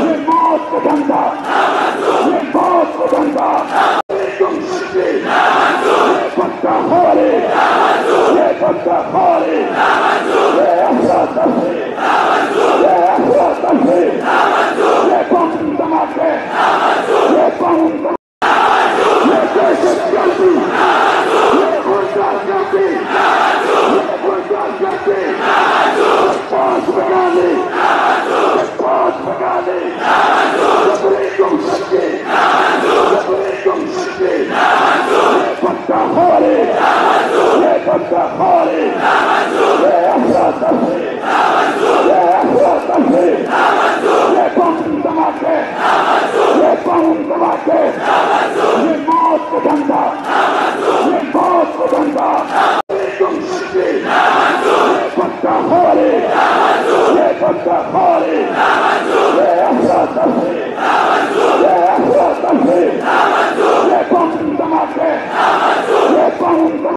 ये मौत का धंधा, ये मौत का धंधा, ये पत्ता खारे, ये पत्ता खारे, ये अफरा तफरी, ये अफरा तफरी, ये बम धमाके, ये बम धमाके, ये दहशत गर्दी, ये गुंडागर्दी, ये गुंडागर्दी, पांच भगा ले, पांच भगा ले, जबरे तुम सच्चे, जबरे तुम सच्चे, ये पत्ता खारे, ये पत्ता खारे, ये अफरा तफरी, ये अफरा तफरी, ये बम धमाके, ये बम धमाके, ये मौत का धंधा, ये मौत का धंधा, तुम सच्चे, ये पत्ता खारे, ये पत्ता खारे।